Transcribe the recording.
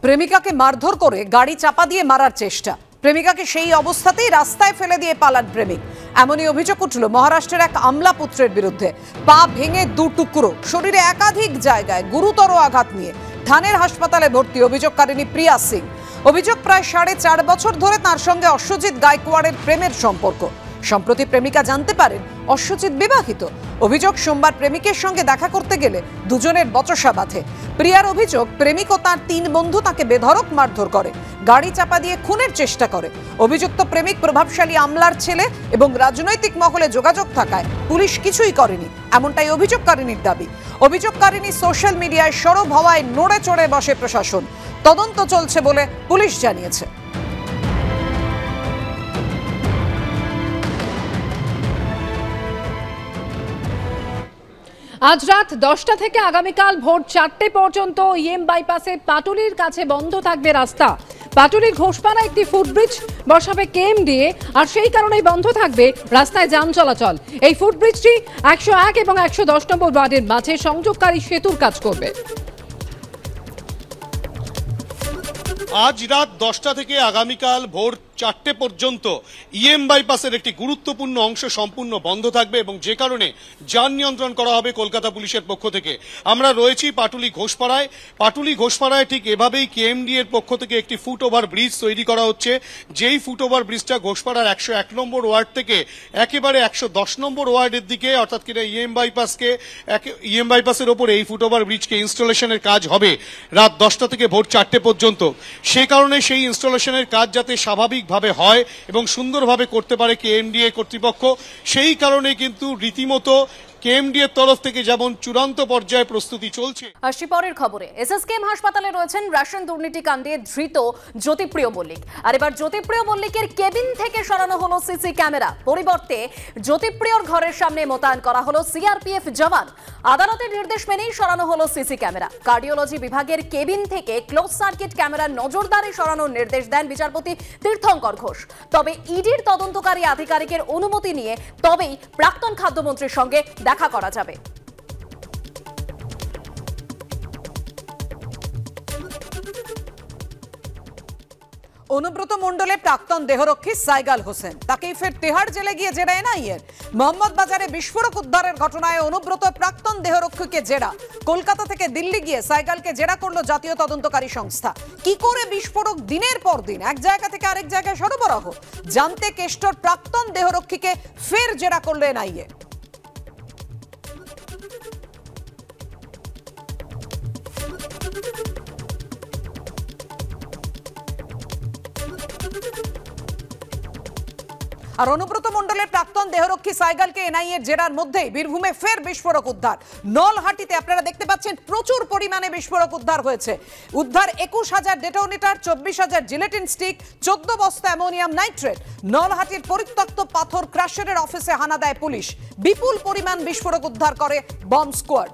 প্রেমিকাকে মারধর করে গাড়ি চাপা দিয়ে মারার চেষ্টা, প্রেমিকাকে সেই অবস্থাতেই রাস্তায় ফেলে দিয়ে পালান প্রেমিক। এমনই অভিযোগ উঠল মহারাষ্ট্রের এক আমলা পুত্রের বিরুদ্ধে। পা ভেঙে দু টুকরো, শরীরে একাধিক জায়গায় গুরুতর আঘাত নিয়ে ধানের হাসপাতালে ভর্তি অভিযোগকারিণী প্রিয়া সিং। অভিযোগ প্রায় 4.5 বছর ধরে তার সঙ্গে অশ্বজিৎ গায়কোয়াড়ের প্রেমের সম্পর্ক। সম্প্রতি প্রেমিকা জানতে পারেন অশ্বজিৎ বিবাহিত। অভিযোগ সোমবার প্রেমিকের সঙ্গে দেখা করতে গেলে দুজনের বচসা বাঁধে। প্রিয়ার অভিযোগ প্রেমিক ও তার 3 বন্ধু তাকে বেধড়ক মারধর করে, গাড়ি চাপা দিয়ে খুনের চেষ্টা করে। অভিযুক্ত প্রেমিক প্রভাবশালী আমলার ছেলে এবং রাজনৈতিক মহলে যোগাযোগ থাকায় পুলিশ কিছুই করেনি, এমনটাই অভিযোগকারিনীর দাবি। অভিযোগকারিনী সোশ্যাল মিডিয়ায় সরব হওয়ায় নড়ে চড়ে বসে প্রশাসন। তদন্ত চলছে বলে পুলিশ জানিয়েছে। আজ রাত 10টা থেকে আগামীকাল ভোর 4টে পর্যন্ত ইএম বাইপাসে পাটুলির কাছে বন্ধ থাকবে রাস্তা। পাটুলির ঘোষপাড়া একটি ফুটব্রিজ বসাবে কেএমডিএ, আর সেই কারণেই বন্ধ থাকবে রাস্তায় যান চলাচল। এই ফুটব্রিজটি 101 এবং 110 নম্বর ওয়ার্ডের মাঝে সংযোগকারী সেতুর কাজ করবে। আজ রাত 10টা থেকে আগামীকাল ভোর 4টে পর্যন্ত ইএম বাইপাসের একটি গুরুত্বপূর্ণ অংশ সম্পূর্ণ বন্ধ থাকবে এবং যে কারণে যান নিয়ন্ত্রণ করা হবে কলকাতা পুলিশের পক্ষ থেকে। আমরা রয়েছি পাটুলি ঘোষপাড়ায়। পাটুলি ঘোষপাড়ায় ঠিক এভাবেই কেএমডি এর পক্ষ থেকে একটি ফুট ওভার ব্রিজ তৈরি করা হচ্ছে। যেই ফুট ওভার ব্রিজটা ঘোষপাড়ার 101 নম্বর ওয়ার্ড থেকে একেবারে 110 নম্বর ওয়ার্ডের দিকে, অর্থাৎ কিনা ইএম বাইপাসের ওপর এই ফুট ওভার ব্রিজকে ইনস্টলেশনের কাজ হবে রাত 10টা থেকে ভোর 4টে পর্যন্ত। সে কারণে সেই ইনস্টলেশনের কাজ যাতে স্বাভাবিকভাবে হয় এবং সুন্দরভাবে করতে পারে কেএমডিএ কর্তৃপক্ষ, সেই কারণে কিন্তু রীতিমতো কেএমডি এর তরফ থেকে যেমন চূড়ান্ত পর্যায়ে প্রস্তুতি চলছে। আসি পরের খবরে। এসএসকেএম হাসপাতালে রয়েছেন রেশন দুর্নীতি কাণ্ডে ধৃত জ্যোতিপ্রিয় মল্লিক। আর এবার জ্যোতিপ্রিয় মল্লিকের কেবিন থেকে সরানো হলো সিসি ক্যামেরা। পরিবর্তে জ্যোতিপ্রিয়র ঘরের সামনে মোতায়েন করা হলো সিআরপিএফ জওয়ান। আদালতের নির্দেশ মেনেই সরানো হলো সিসি ক্যামেরা। কার্ডিওলজি বিভাগের কেবিন থেকে ক্লোজ সার্কিট ক্যামেরা নজরদারি সরানোর নির্দেশ দেন বিচারপতি তীর্থঙ্কর ঘোষ। তবে ইডির তদন্তকারী আধিকারিকের অনুমতি নিয়ে তবেই প্রাক্তন খাদ্যমন্ত্রীর সঙ্গে দেখা করা যাবে। অনুব্রত মণ্ডলে প্রাক্তন দেহরক্ষী সাইগাল হোসেন, তাকেই ফের তিহাড় জেলে গিয়ে জেরা এনআইএর। মোহাম্মদ বাজারে বিস্ফোরক উদ্ধারের ঘটনায় অনুব্রত প্রাক্তন দেহরক্ষীকে জেরা। কলকাতা থেকে দিল্লি গিয়ে সাইগালকে জেরা করলো জাতীয় তদন্তকারী সংস্থা। কি করে বিস্ফোরক দিনের পর দিন এক জায়গা থেকে আরেক জায়গায় সরবরাহ, জানতে কেষ্টর প্রাক্তন দেহরক্ষীকে ফের জেরা করলো এনআইএ। আর অনুব্রত মণ্ডলের প্রাক্তন দেহরক্ষী সাইগালকে এনআইএর জেরার মধ্যেই বীরভূমে ফের বিস্ফোরক উদ্ধার। নলহাটিতে আপনারা দেখতে পাচ্ছেন প্রচুর পরিমাণে বিস্ফোরক উদ্ধার হয়েছে। উদ্ধার 21,000 ডেটোনেটর, 24,000 জিলেটিন স্টিক, 14 বস্তা অ্যামোনিয়াম নাইট্রেট। নলহাটির পরিত্যক্ত পাথর ক্রাশারের অফিসে হানা দেয় পুলিশ। বিপুল পরিমাণ বিস্ফোরক উদ্ধার করে বম্ব স্কোয়াড।